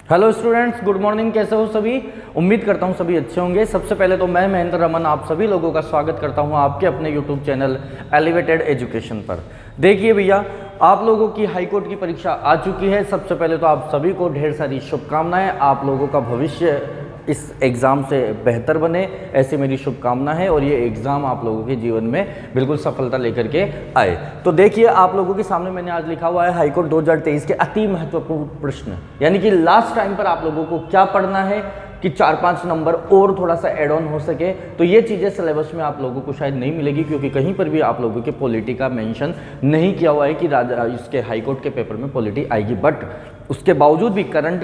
Hello students, good morning. कैसे हो सभी? उम्मीद करता हूँ सभी अच्छे होंगे। सबसे पहले तो मैं महेंद्र रमन आप सभी लोगों का स्वागत करता हूँ आपके अपने यूट्यूब चैनल एलिवेटेड एजुकेशन पर। देखिए भैया, आप लोगों की हाई कोर्ट की परीक्षा आ चुकी है। सबसे पहले तो आप सभी को ढेर सारी शुभकामनाएं। आप लोगों का भविष्य इस एग्ज़ाम से बेहतर बने, ऐसी मेरी शुभकामना है और ये एग्ज़ाम आप लोगों के जीवन में बिल्कुल सफलता लेकर के आए। तो देखिए, आप लोगों के सामने मैंने आज लिखा हुआ है हाईकोर्ट 2023 के अति महत्वपूर्ण प्रश्न, यानी कि लास्ट टाइम पर आप लोगों को क्या पढ़ना है कि 4-5 नंबर और थोड़ा सा एड ऑन हो सके। तो ये चीज़ें सिलेबस में आप लोगों को शायद नहीं मिलेगी, क्योंकि कहीं पर भी आप लोगों के पॉलिटी का मेंशन नहीं किया हुआ है कि इसके हाईकोर्ट के पेपर में पॉलिटी आएगी। बट उसके बावजूद भी करंट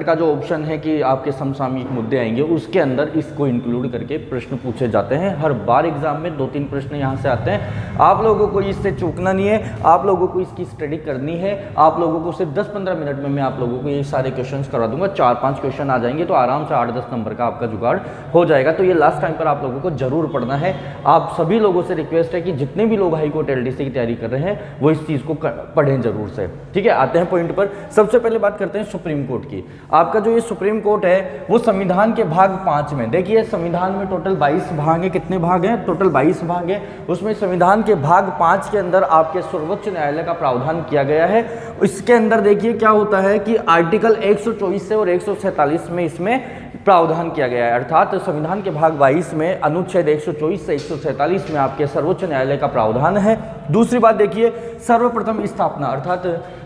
का जो ऑप्शन है कि आपके समसामयिक मुद्दे आएंगे, उसके अंदर इसको इंक्लूड करके प्रश्न पूछे जाते हैं। हर बार एग्जाम में 2-3 प्रश्न यहाँ से आते हैं। आप लोगों को इससे चूकना नहीं है, आप लोगों को इसकी स्टडी करनी है। आप लोगों को सिर्फ 10-15 मिनट में मैं आप लोगों को ये सारे क्वेश्चन करा दूंगा। 4-5 क्वेश्चन आ जाएंगे तो आराम से 8-10 नंबर का आपका जुगाड़ हो जाएगा। तो ये लास्ट टाइम पर आप लोगों को जरूर पढ़ना है। आप सभी लोगों से रिक्वेस्ट है कि जितने भी लोग हाईकोर्ट LDC की तैयारी कर रहे हैं वो इस चीज़ को पढ़ें जरूर से। ठीक है, आते हैं पॉइंट पर। सबसे पहले बात करते हैं सुप्रीम कोर्ट की। आपका जो ये सुप्रीम कोर्ट है वो संविधान के भाग 5 में, देखिए संविधान में टोटल 22 भाग हैं। कितने भाग हैं? टोटल 22 भाग हैं। उसमें संविधान के भाग 5 के अंदर आपके सर्वोच्च न्यायालय का प्रावधान किया गया है। इसके अंदर देखिए क्या होता है कि आर्टिकल 124 से और 147 में इसमें प्रावधान किया गया है। अर्थात संविधान के भाग 22 में अनुच्छेद 124 से 147 में आपके सर्वोच्च न्यायालय का प्रावधान है। दूसरी बात देखिए, सर्वप्रथम स्थापना, अर्थात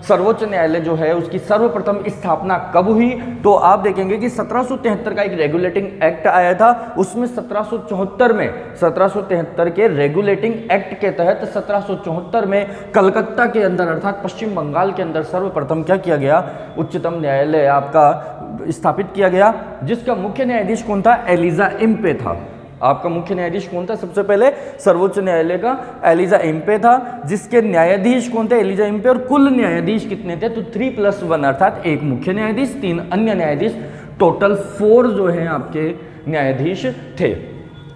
सर्वोच्च न्यायालय जो है उसकी सर्वप्रथम स्थापना कब हुई? तो आप देखेंगे कि 1773 का एक रेगुलेटिंग एक्ट आया था। उसमें 1773 के रेगुलेटिंग एक्ट के तहत 1774 में कलकत्ता के अंदर अर्थात पश्चिम बंगाल के अंदर सर्वप्रथम क्या किया गया? उच्चतम न्यायालय आपका स्थापित किया गया, जिसका मुख्य न्यायाधीश कौन था? एलिजा इम्पे था। आपका मुख्य न्यायाधीश कौन था? सबसे पहले सर्वोच्च न्यायालय का एलिजा इम्पे था, जिसके न्यायाधीश कौन थे? Elijah Impey. और कुल न्यायाधीश कितने थे? तो 3+1, अर्थात एक मुख्य न्यायाधीश, 3 अन्य न्यायाधीश, टोटल 4 जो हैं आपके न्यायाधीश थे।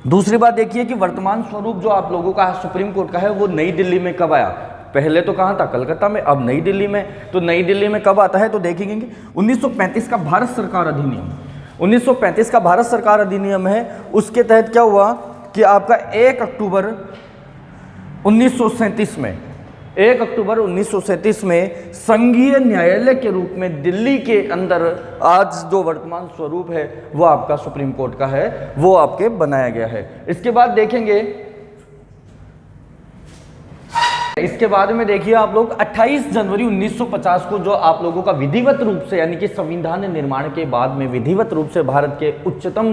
दूसरी बात देखिए कि वर्तमान स्वरूप जो आप लोगों का सुप्रीम कोर्ट का है वो नई दिल्ली में कब आया? पहले तो कहाँ था? कलकत्ता में, अब नई दिल्ली में। तो नई दिल्ली में कब आता है? तो देखेंगे 1935 का भारत सरकार अधिनियम, 1935 का भारत सरकार अधिनियम है। उसके तहत क्या हुआ कि आपका 1 अक्टूबर 1937 में 1 अक्टूबर 1937 में संघीय न्यायालय के रूप में दिल्ली के अंदर आज जो वर्तमान स्वरूप है वो आपका सुप्रीम कोर्ट का है, वो आपके बनाया गया है। इसके बाद देखेंगे, इसके बाद में देखिए आप लोग 28 जनवरी 1950 को जो आप लोगों का विधिवत रूप से, यानी कि संविधान निर्माण के बाद में विधिवत रूप से भारत के उच्चतम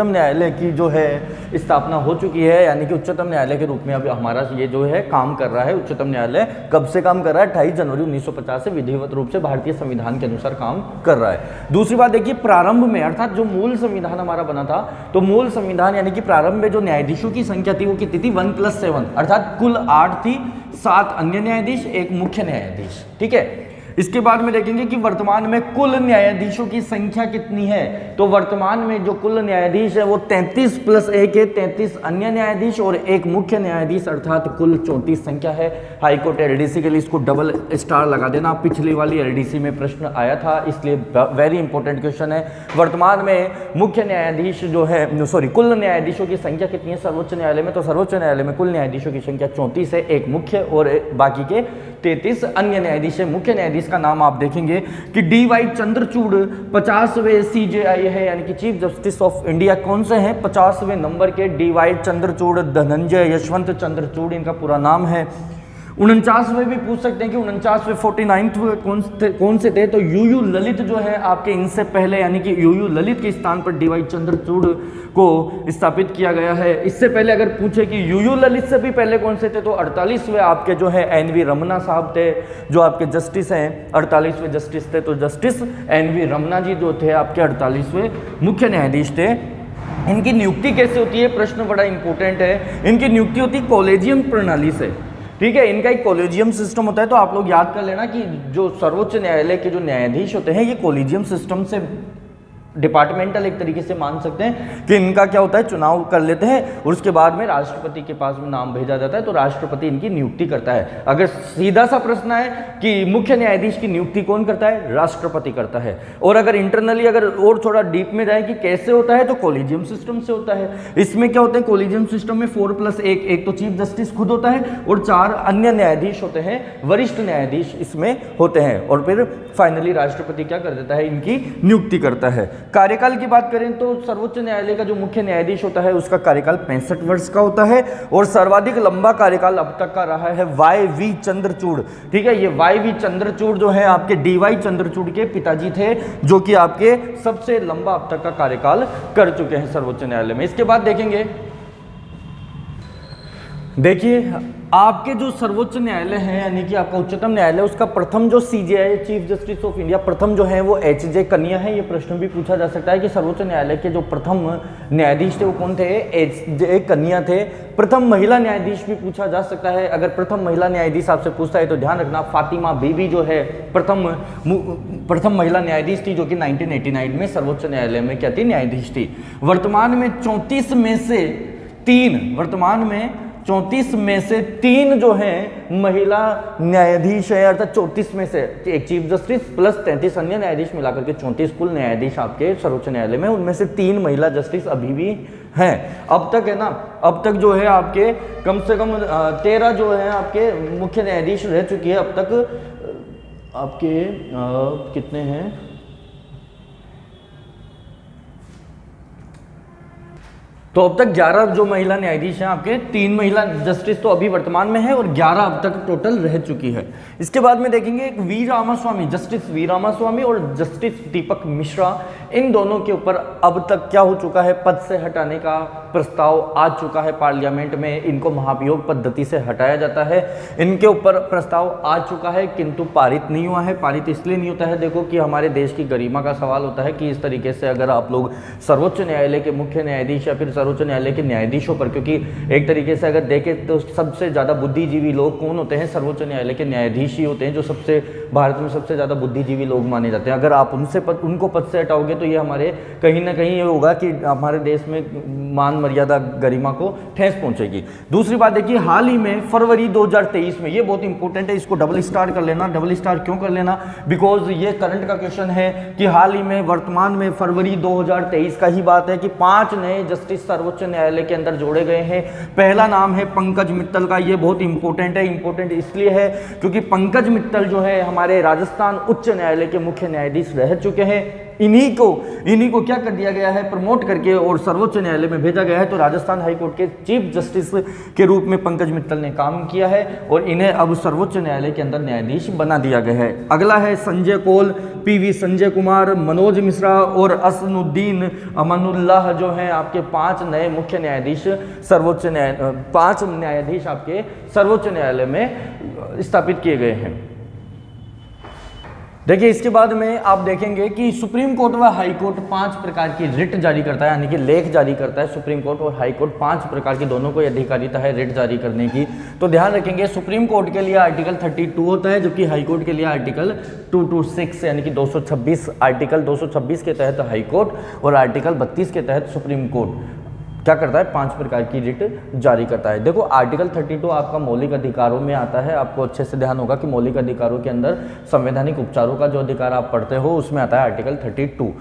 न्यायालय की जो है स्थापना हो चुकी है। यानी कि उच्चतम न्यायालय के रूप में अब हमारा ये जो है काम कर रहा है। उच्चतम न्यायालय कब से काम कर रहा है? 28 जनवरी 1950 से विधिवत रूप से भारतीय संविधान के अनुसार काम कर रहा है। दूसरी बात देखिए, प्रारंभ में अर्थात जो मूल संविधान हमारा बना था, तो मूल संविधान यानी कि प्रारंभ में जो न्यायाधीशों की संख्या थी वो कितनी थी? 1+7, अर्थात कुल 8 थी, 7 अन्य न्यायाधीश, एक मुख्य न्यायाधीश। ठीक है। इसके बाद में देखेंगे कि वर्तमान में कुल न्यायाधीशों की संख्या कितनी है? तो वर्तमान में जो कुल न्यायाधीश है वो 33+1 है, 33 अन्य न्यायाधीश और एक मुख्य न्यायाधीश, अर्थात कुल 34 संख्या है। हाईकोर्ट LDC के लिए इसको डबल स्टार लगा देना। पिछली वाली LDC में प्रश्न आया था, इसलिए वेरी इंपॉर्टेंट क्वेश्चन है। वर्तमान में मुख्य न्यायाधीश जो है, कुल न्यायाधीशों की संख्या कितनी है सर्वोच्च न्यायालय में? तो सर्वोच्च न्यायालय में कुल न्यायाधीशों की संख्या 34 है, एक मुख्य और बाकी के 33 अन्य न्यायाधीश है। मुख्य न्यायाधीश का नाम आप देखेंगे कि DY चंद्रचूड़ 50वें CJI है, यानी कि चीफ जस्टिस ऑफ इंडिया। कौन से हैं? 50वें नंबर के DY चंद्रचूड़, धनंजय यशवंत चंद्रचूड़ इनका पूरा नाम है। 49वें भी पूछ सकते हैं कि 49वें 49th कौन से थे? तो UU ललित जो है आपके इनसे पहले, यानी कि UU ललित के स्थान पर DY चंद्रचूड़ को स्थापित किया गया है। इससे पहले अगर पूछे कि UU ललित से भी पहले कौन से थे, तो 48वें आपके जो है NV रमन्ना साहब थे, जो आपके जस्टिस हैं। 48वें जस्टिस थे, तो जस्टिस NV रमन्ना जी जो थे आपके 48वें मुख्य न्यायाधीश थे। इनकी नियुक्ति कैसे होती है? प्रश्न बड़ा इंपॉर्टेंट है। इनकी नियुक्ति होती है कॉलेजियम प्रणाली से। ठीक है, इनका एक कॉलेजियम सिस्टम होता है। तो आप लोग याद कर लेना कि जो सर्वोच्च न्यायालय के जो न्यायाधीश होते हैं ये कॉलेजियम सिस्टम से डिपार्टमेंटल एक तरीके से मान सकते हैं कि इनका क्या होता है, चुनाव कर लेते हैं और उसके बाद में राष्ट्रपति के पास में नाम भेजा जाता है, तो राष्ट्रपति इनकी नियुक्ति करता है। अगर सीधा सा प्रश्न है कि मुख्य न्यायाधीश की नियुक्ति कौन करता है, राष्ट्रपति करता है। और अगर इंटरनली अगर और थोड़ा डीप में जाए कि कैसे होता है, तो कोलिजियम सिस्टम से होता है। इसमें क्या होते हैं, कोलिजियम सिस्टम में 4+1, एक तो चीफ जस्टिस खुद होता है और 4 अन्य न्यायाधीश होते हैं, वरिष्ठ न्यायाधीश इसमें होते हैं, और फिर फाइनली राष्ट्रपति क्या कर देता है, इनकी नियुक्ति करता है। कार्यकाल की बात करें तो सर्वोच्च न्यायालय का जो मुख्य न्यायाधीश होता है उसका कार्यकाल 65 वर्ष का होता है, और सर्वाधिक लंबा कार्यकाल अब तक का रहा है वाई.वी. चंद्रचूड़। ठीक है, ये वाई.वी. चंद्रचूड़ जो है आपके डी.वाई. चंद्रचूड़ के पिताजी थे, जो कि आपके सबसे लंबा अब तक का कार्यकाल कर चुके हैं सर्वोच्च न्यायालय में। इसके बाद देखेंगे, देखिए आपके जो सर्वोच्च न्यायालय है यानी कि आपका उच्चतम न्यायालय, उसका प्रथम जो CJI chief justice of India प्रथम जो है वो एच.जे. कन्या है। ये प्रश्न भी पूछा जा सकता है कि सर्वोच्च न्यायालय के जो प्रथम न्यायाधीश थे वो कौन थे, एच.जे. कन्या थे। प्रथम महिला न्यायाधीश भी पूछा जा सकता है। अगर प्रथम महिला न्यायाधीश आपसे पूछता है तो ध्यान रखना फातिमा बीबी जो है प्रथम महिला न्यायाधीश थी, जो कि 1989 में सर्वोच्च न्यायालय में क्या थी, न्यायाधीश थी। वर्तमान में 34 में से 3 जो हैं महिला न्यायाधीश है, अर्थात 34 में से एक चीफ जस्टिस प्लस 33 अन्य न्यायाधीश मिलाकर के 34 कुल न्यायाधीश आपके सर्वोच्च न्यायालय में, उनमें से 3 महिला जस्टिस अभी भी हैं। अब तक है ना, अब तक जो है आपके कम से कम 13 जो है आपके मुख्य न्यायाधीश रह चुकी है। अब तक आपके कितने हैं, तो अब तक 11 जो महिला न्यायाधीश हैं आपके, 3 महिला जस्टिस तो अभी वर्तमान में है और 11 अब तक टोटल रह चुकी है। इसके बाद में देखेंगे एक V Ramaswami, justice V Ramaswami और जस्टिस दीपक मिश्रा, इन दोनों के ऊपर अब तक क्या हो चुका है, पद से हटाने का प्रस्ताव आ चुका है पार्लियामेंट में। इनको महाभियोग पद्धति से हटाया जाता है, इनके ऊपर प्रस्ताव आ चुका है, किंतु पारित नहीं हुआ है। पारित इसलिए नहीं होता है, देखो कि हमारे देश की गरिमा का सवाल होता है कि इस तरीके से अगर आप लोग सर्वोच्च न्यायालय के मुख्य न्यायाधीश या फिर सर्वोच्च न्यायालय के न्यायाधीशों पर, क्योंकि एक तरीके से अगर देखें तो सबसे ज़्यादा बुद्धिजीवी लोग कौन होते हैं, सर्वोच्च न्यायालय के न्यायाधीश ही होते हैं, जो सबसे भारत में सबसे ज़्यादा बुद्धिजीवी लोग माने जाते हैं। अगर आप उनको पद से हटाओगे तो ये हमारे कहीं ना कहीं ये होगा कि हमारे देश में मान मर्यादा गरिमा को ठेस पहुंचेगी। दूसरी बात देखिए, हाल ही में फरवरी 2023 में, ये बहुत इंपॉर्टेंट है, इसको डबल स्टार कर लेना। डबल स्टार क्यों कर लेना, बिकॉज ये करंट का क्वेश्चन है कि हाल ही में वर्तमान में फरवरी 2023 का ही बात है कि 5 नए जस्टिस सर्वोच्च न्यायालय के अंदर जोड़े गए हैं। पहला नाम है पंकज मित्तल का। ये बहुत इंपॉर्टेंट है, इंपॉर्टेंट इसलिए है क्योंकि पंकज मित्तल जो है हमारे राजस्थान उच्च न्यायालय के मुख्य न्यायाधीश रह चुके हैं। इन्हीं को क्या कर दिया गया है, प्रमोट करके और सर्वोच्च न्यायालय में भेजा गया है। तो राजस्थान हाईकोर्ट के चीफ जस्टिस के रूप में पंकज मित्तल ने काम किया है और इन्हें अब सर्वोच्च न्यायालय के अंदर न्यायाधीश बना दिया गया है। अगला है संजय कौल, पीवी संजय कुमार, मनोज मिश्रा और असनुद्दीन अमानुल्लाह, जो हैं आपके 5 नए मुख्य न्यायाधीश सर्वोच्च न्यायालय, 5 न्यायाधीश आपके सर्वोच्च न्यायालय में स्थापित किए गए हैं। देखिए इसके बाद में आप देखेंगे कि सुप्रीम कोर्ट व हाई कोर्ट 5 प्रकार की रिट जारी करता है, यानी कि लेख जारी करता है। सुप्रीम कोर्ट और हाई कोर्ट 5 प्रकार की दोनों को अधिकारिता है रिट जारी करने की। तो ध्यान रखेंगे, सुप्रीम कोर्ट के लिए आर्टिकल 32 होता है, जबकि हाई कोर्ट के लिए आर्टिकल 226 यानी कि 226, आर्टिकल 226 के तहत हाई कोर्ट और आर्टिकल 32 के तहत सुप्रीम कोर्ट क्या करता है, 5 प्रकार की रिट जारी करता है। देखो आर्टिकल 32 आपका मौलिक अधिकारों में आता है। आपको अच्छे से ध्यान होगा कि मौलिक अधिकारों के अंदर संवैधानिक उपचारों का जो अधिकार आप पढ़ते हो उसमें आता है आर्टिकल 32।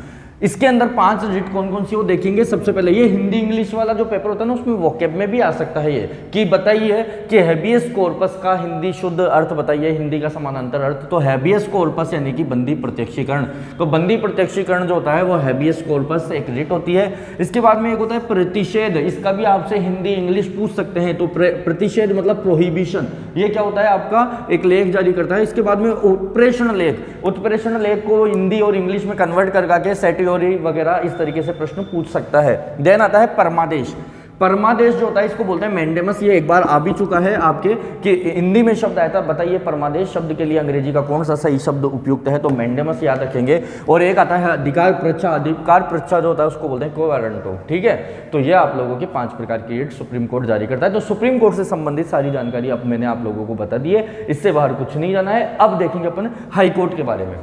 इसके अंदर 5 रिट कौन कौन सी वो देखेंगे। सबसे पहले ये हिंदी इंग्लिश वाला जो पेपर होता है ना, उसमें वोकैब में भी आ सकता है ये कि बताइए कि हैबियस कॉर्पस का हिंदी शुद्ध अर्थ बताइए, हिंदी का समानांतर अर्थ। तो हैबियस कॉर्पस यानी कि बंदी प्रत्यक्षीकरण। तो बंदी प्रत्यक्षीकरण जो होता है वो हैबियस कॉर्पस एक रिट होती है। इसके बाद में एक होता है प्रतिषेध, इसका भी आपसे हिंदी इंग्लिश पूछ सकते हैं। तो प्रतिषेध मतलब प्रोहिबिशन, ये क्या होता है आपका एक लेख जारी करता है। इसके बाद में उत्प्रेषण लेख, उत्प्रेषण लेख को हिंदी और इंग्लिश में कन्वर्ट करके वगैरह इस तरीके से प्रश्न पूछ सकता है। देन आता है परमादेश। परमादेश जो होता है इसको बोलते हैं मैंडेमस। ये एक बार आ भी चुका है आपके कि हिंदी में शब्द आया था, बताइए परमादेश शब्द के लिए अंग्रेजी का कौन सा सही शब्द उपयुक्त है, तो मैंडेमस याद रखेंगे। और एक आता है अधिकार परीक्षा। अधिकार परीक्षा जो होता है उसको बोलते हैं कोवारंटो, ठीक है। तो ये आप लोगों के 5 प्रकार की रिट सुप्रीम कोर्ट जारी करता है। तो सुप्रीम कोर्ट से संबंधित सारी जानकारी अब मैंने आप लोगों को बता दी है, इससे बाहर कुछ नहीं जाना है। अब देखेंगे अपन हाई कोर्ट के बारे में।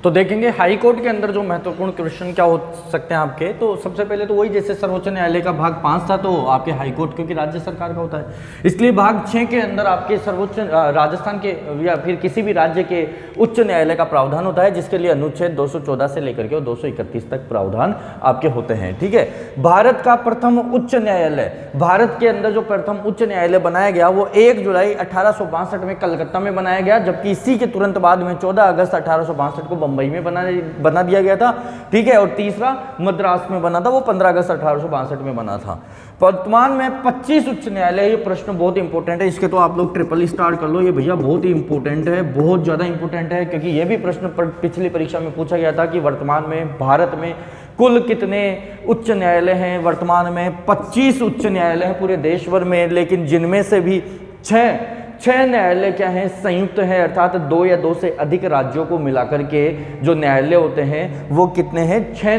तो देखेंगे हाई कोर्ट के अंदर जो महत्वपूर्ण क्वेश्चन क्या हो सकते हैं आपके, तो सबसे पहले तो वही जैसे सर्वोच्च न्यायालय का भाग 5 था तो आपके हाई कोर्ट क्योंकि राज्य सरकार का होता है, इसलिए भाग 6 के अंदर आपके सर्वोच्च राजस्थान के या फिर किसी भी राज्य के उच्च न्यायालय का प्रावधान होता है, जिसके लिए अनुच्छेद 214 से लेकर के 231 तक प्रावधान आपके होते हैं। ठीक है, भारत का प्रथम उच्च न्यायालय, भारत के अंदर जो प्रथम उच्च न्यायालय बनाया गया वो 1 जुलाई 1862 में कलकत्ता में बनाया गया, जबकि इसी के तुरंत बाद में 14 अगस्त 1862 को बंबई में बना दिया गया था। ठीक है, और तीसरा मद्रास में बना था, वो 15 अगस्त 1862 में बना था। वर्तमान में 25 उच्च न्यायालय, ये प्रश्न बहुत इंपॉर्टेंट है, इसके तो आप लोग ट्रिपल स्टार कर लो, ये भैया बहुत ही इंपॉर्टेंट है, बहुत ज़्यादा इंपॉर्टेंट है, क्योंकि ये भी प्रश्न पिछली परीक्षा में पूछा गया था कि वर्तमान में भारत में कुल कितने उच्च न्यायालय हैं। वर्तमान में 25 उच्च न्यायालय हैं पूरे देश भर में, लेकिन जिनमें से भी 6 न्यायालय क्या हैं, संयुक्त हैं, अर्थात 2 या 2 से अधिक राज्यों को मिलाकर के जो न्यायालय होते हैं वो कितने हैं, 6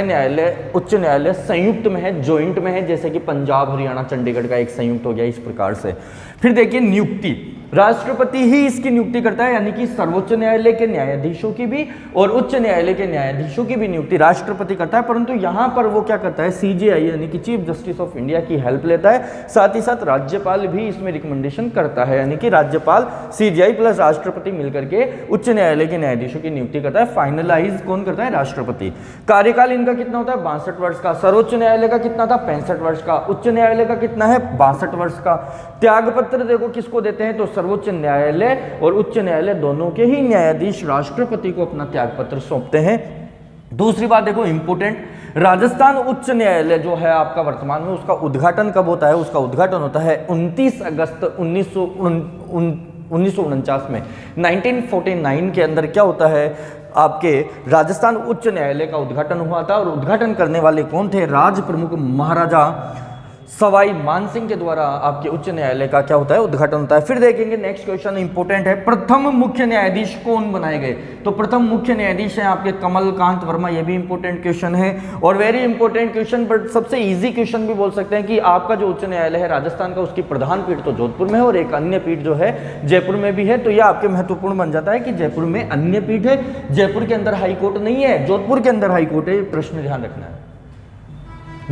न्यायालय उच्च न्यायालय संयुक्त में है, जॉइंट में है, जैसे कि पंजाब, हरियाणा, चंडीगढ़ का एक संयुक्त हो गया, इस प्रकार से। फिर देखिए नियुक्ति, राष्ट्रपति ही इसकी नियुक्ति करता है, यानी कि सर्वोच्च न्यायालय के न्यायाधीशों की भी और उच्च न्यायालय के न्यायाधीशों की भी नियुक्ति राष्ट्रपति करता है, परंतु यहां पर वो क्या करता है, सीजेआई यानी कि चीफ जस्टिस ऑफ इंडिया की हेल्प लेता है, साथ ही साथ राज्यपाल भी इसमें रिकमेंडेशन करता है, यानी कि राज्यपाल सीजेआई प्लस राष्ट्रपति मिलकर के उच्च न्यायालय के न्यायाधीशों की नियुक्ति करता है। फाइनलाइज कौन करता है, राष्ट्रपति। कार्यकाल इनका कितना होता है, 62 वर्ष का। सर्वोच्च न्यायालय का कितना था, 65 वर्ष का। उच्च न्यायालय का कितना है, 62 वर्ष का। त्यागपत्र देखो किसको देते हैं, तो सर्वोच्च न्यायालय और उच्च न्यायालय दोनों के ही न्यायाधीश राष्ट्रपति को अपना त्यागपत्र सौंपते हैं। दूसरी बात देखो इंपोर्टेंट, राजस्थान उच्च न्यायालय जो है आपका वर्तमान में, उसका उद्घाटन कब होता है, उसका उद्घाटन होता है 29 अगस्त 1949 में। 1949 के अंदर क्या होता है, आपके राजस्थान उच्च न्यायालय का उद्घाटन हुआ था, और उद्घाटन करने वाले कौन थे, राज प्रमुख महाराजा सवाई मानसिंह के द्वारा आपके उच्च न्यायालय का क्या होता है, उद्घाटन होता है। फिर देखेंगे नेक्स्ट क्वेश्चन इंपॉर्टेंट है, प्रथम मुख्य न्यायाधीश कौन बनाए गए, तो प्रथम मुख्य न्यायाधीश हैं आपके कमल कांत वर्मा, ये भी इंपॉर्टेंट क्वेश्चन है और वेरी इंपॉर्टेंट क्वेश्चन, बट सबसे इजी क्वेश्चन भी बोल सकते हैं कि आपका जो उच्च न्यायालय है राजस्थान का, उसकी प्रधान पीठ तो जोधपुर में है और एक अन्य पीठ जो है जयपुर में भी है, तो यह आपके महत्वपूर्ण बन जाता है कि जयपुर में अन्य पीठ है, जयपुर के अंदर हाईकोर्ट नहीं है, जोधपुर के अंदर हाईकोर्ट है, ये प्रश्न ध्यान रखना है।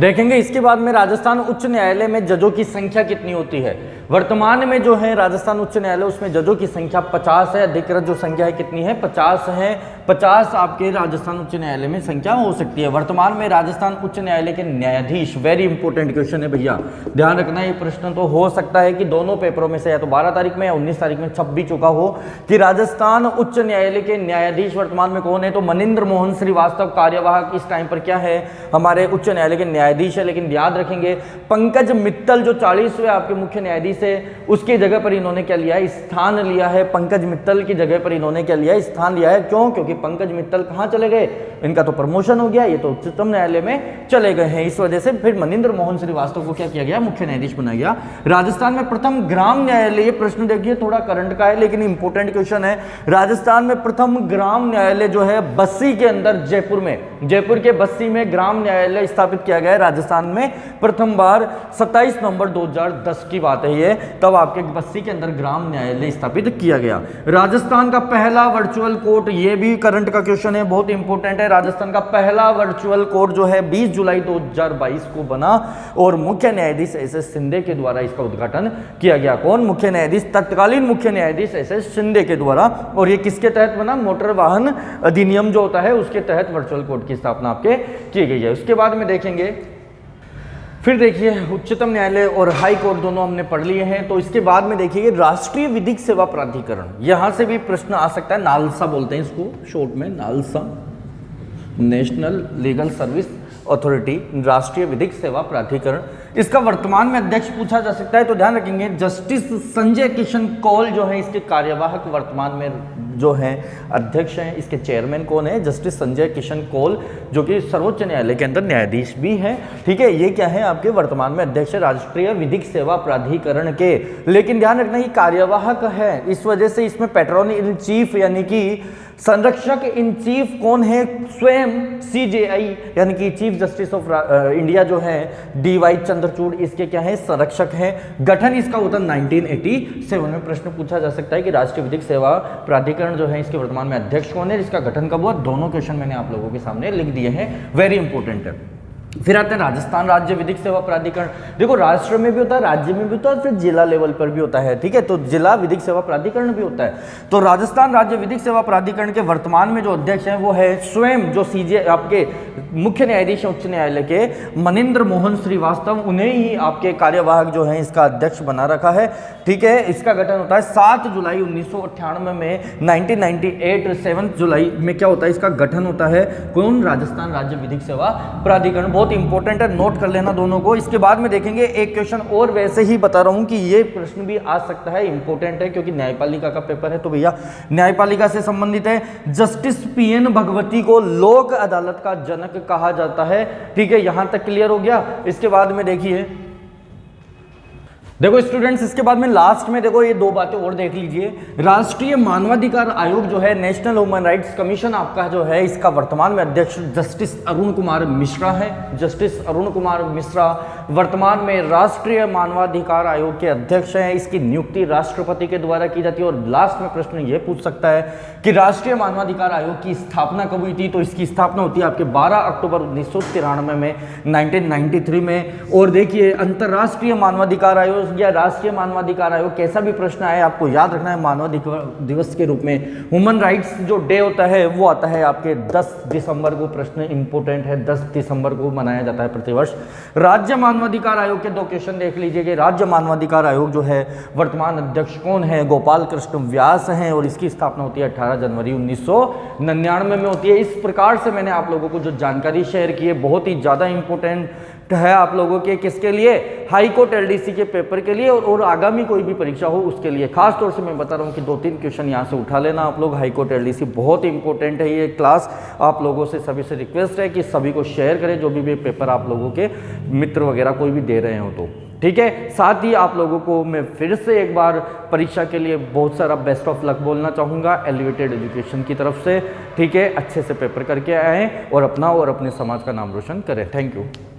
देखेंगे इसके बाद में राजस्थान उच्च न्यायालय में जजों की संख्या कितनी होती है। वर्तमान में जो है राजस्थान उच्च न्यायालय, उसमें जजों की संख्या 50 है, अधिकृत जो संख्या है कितनी है, 50 है। 50 आपके राजस्थान उच्च न्यायालय में संख्या हो सकती है। वर्तमान में राजस्थान उच्च न्यायालय के न्यायाधीश, वेरी इंपॉर्टेंट क्वेश्चन है भैया, ध्यान रखना, ये प्रश्न तो हो सकता है कि दोनों पेपरों में से या तो 12 तारीख में या 19 तारीख में छप भी चुका हो कि राजस्थान उच्च न्यायालय के न्यायाधीश वर्तमान में कौन है, तो मनिंद्र मोहन श्रीवास्तव कार्यवाहक इस टाइम पर क्या है, हमारे उच्च न्यायालय के न्यायाधीश है। लेकिन याद रखेंगे पंकज मित्तल जो 40वें आपके मुख्य न्यायाधीश है, उसकी जगह पर इन्होंने क्या लिया है, स्थान लिया है। पंकज मित्तल की जगह पर इन्होंने क्या लिया है, स्थान लिया है। क्यों, क्योंकि पंकज मित्तल कहां चले गए, इनका तो प्रमोशन हो गया, ये तो उच्चतम न्यायालय में चले गए हैं, इस वजह से फिर मनिंद्र मोहन श्रीवास्तव को क्या किया गया, मुख्य न्यायाधीश बनाया गया। राजस्थान में प्रथम ग्राम न्यायालय, ये प्रश्न देखिए थोड़ा करंट का है लेकिन इंपॉर्टेंट क्वेश्चन है। राजस्थान में प्रथम ग्राम न्यायालय जो है बस्सी के अंदर, जयपुर में, जयपुर के बस्सी में ग्राम न्यायालय स्थापित किया गया है राजस्थान में प्रथम बार। 27 नवंबर 2010 की बात है ये, तब आपके बस्सी के अंदर ग्राम न्यायालय स्थापित किया गया। राजस्थान का पहला वर्चुअल कोर्ट, ये भी करंट का क्वेश्चन है, बहुत इंपॉर्टेंट है। राजस्थान का पहला वर्चुअल कोर्ट जो है 20 जुलाई 2022 को बना और मुख्य न्यायाधीश एस.एस. शिंदे के द्वारा इसका उद्घाटन किया गया। कौन, मुख्य न्यायाधीश, तत्कालीन मुख्य न्यायाधीश एस.एस. शिंदे के द्वारा। और ये किसके तहत बना, मोटर वाहन अधिनियम जो होता है उसके तहत वर्चुअल कोर्ट की स्थापना आपके की गई है। उसके बाद में देखेंगे, फिर देखिए उच्चतम न्यायालय और हाई कोर्ट दोनों हमने पढ़ लिए हैं। तो इसके बाद में देखिए राष्ट्रीय विधिक सेवा प्राधिकरण, यहां से भी प्रश्न आ सकता है, नालसा बोलते हैं इसको शॉर्ट में, NALSA, national legal service authority, राष्ट्रीय विधिक सेवा प्राधिकरण। इसका वर्तमान में अध्यक्ष पूछा जा सकता है, तो ध्यान रखेंगे जस्टिस संजय किशन कौल जो है इसके कार्यवाहक वर्तमान में जो है अध्यक्ष हैं। इसके चेयरमैन कौन है, जस्टिस संजय किशन कौल, जो कि सर्वोच्च न्यायालय के अंदर न्यायाधीश भी हैं। ठीक है, ये क्या है, आपके वर्तमान में अध्यक्ष राष्ट्रीय विधिक सेवा प्राधिकरण के। लेकिन ध्यान रखना ये कार्यवाहक है, इस वजह से इसमें पैट्रन इन चीफ यानी कि संरक्षक इन चीफ कौन है? स्वयं CJI यानी कि चीफ जस्टिस ऑफ इंडिया जो है DY चंद्रचूड़ इसके क्या है? संरक्षक हैं। गठन इसका होता है 1987 में। प्रश्न पूछा जा सकता है कि राष्ट्रीय विधिक सेवा प्राधिकरण जो है इसके वर्तमान में अध्यक्ष कौन है, इसका गठन कब हुआ? दोनों क्वेश्चन मैंने आप लोगों के सामने लिख दिए हैं, वेरी इंपॉर्टेंट है। फिर आते हैं राजस्थान राज्य विधिक सेवा प्राधिकरण। देखो राष्ट्र में भी होता है, राज्य में भी होता है, फिर जिला लेवल पर भी होता है, ठीक है। तो जिला विधिक सेवा प्राधिकरण भी होता है। तो राजस्थान राज्य विधिक सेवा प्राधिकरण के वर्तमान में जो अध्यक्ष हैं वो है स्वयं जो आपके मुख्य न्यायाधीश उच्च न्यायालय के मनिंद्र मोहन श्रीवास्तव, उन्हें ही आपके कार्यवाहक जो है इसका अध्यक्ष बना रखा है, ठीक है। इसका गठन होता है 7 जुलाई 1998 में। 1998 7 जुलाई में क्या होता है? इसका गठन होता है। कौन? राजस्थान राज्य विधिक सेवा प्राधिकरण। बहुत इंपॉर्टेंट है, नोट कर लेना दोनों को। इसके बाद में देखेंगे एक क्वेश्चन और, वैसे ही बता रहा हूं कि ये प्रश्न भी आ सकता है, इंपॉर्टेंट है क्योंकि न्यायपालिका का पेपर है। तो भैया न्यायपालिका से संबंधित है। जस्टिस PN भगवती को लोक अदालत का जनक कहा जाता है, ठीक है। यहां तक क्लियर हो गया। इसके बाद में देखिए, देखो स्टूडेंट्स, इसके बाद में लास्ट में देखो ये दो बातें और देख लीजिए। राष्ट्रीय मानवाधिकार आयोग जो है, नेशनल ह्यूमन राइट्स कमीशन आपका जो है, इसका वर्तमान में अध्यक्ष जस्टिस अरुण कुमार मिश्रा है। जस्टिस अरुण कुमार मिश्रा वर्तमान में राष्ट्रीय मानवाधिकार आयोग के अध्यक्ष हैं। इसकी नियुक्ति राष्ट्रपति के द्वारा की जाती है। और लास्ट में प्रश्न ये पूछ सकता है कि राष्ट्रीय मानवाधिकार आयोग की स्थापना कब हुई थी? तो इसकी स्थापना होती है आपके 12 अक्टूबर 1993 में, 1993 में। और देखिए अंतर्राष्ट्रीय मानवाधिकार आयोग या राष्ट्रीय मानवाधिकार आयोग, कैसा भी प्रश्न आए आपको याद रखना है मानवाधिकार दिवस के रूप में। ह्यूमन राइट्स जो डे होता है वो आता है आपके 10 दिसंबर को। प्रश्न इंपोर्टेंट है, 10 दिसंबर को मनाया जाता है प्रतिवर्ष। राज्य मानवाधिकार आयोग के दो क्वेश्चन देख लीजिए कि राज्य मानवाधिकार आयोग जो है वर्तमान अध्यक्ष कौन है? गोपाल कृष्ण व्यास हैं। और इसकी स्थापना होती है 18 जनवरी 1999 में होती है। इस प्रकार से मैंने आप लोगों को जो जानकारी शेयर की है बहुत ही ज़्यादा इंपॉर्टेंट है आप लोगों के, किसके लिए? हाई कोर्ट LDC के पेपर के लिए और आगामी कोई भी परीक्षा हो उसके लिए। खास तौर से मैं बता रहा हूँ कि 2-3 क्वेश्चन यहाँ से उठा लेना आप लोग। हाई कोर्ट LDC बहुत इंपॉर्टेंट है ये क्लास। आप लोगों से सभी से रिक्वेस्ट है कि सभी को शेयर करें, जो भी पेपर आप लोगों के मित्र वगैरह कोई भी दे रहे हो तो, ठीक है। साथ ही आप लोगों को मैं फिर से एक बार परीक्षा के लिए बहुत सारा बेस्ट ऑफ लक बोलना चाहूँगा एलिवेटेड एजुकेशन की तरफ से, ठीक है। अच्छे से पेपर करके आएँ और अपना और अपने समाज का नाम रोशन करें। Thank you.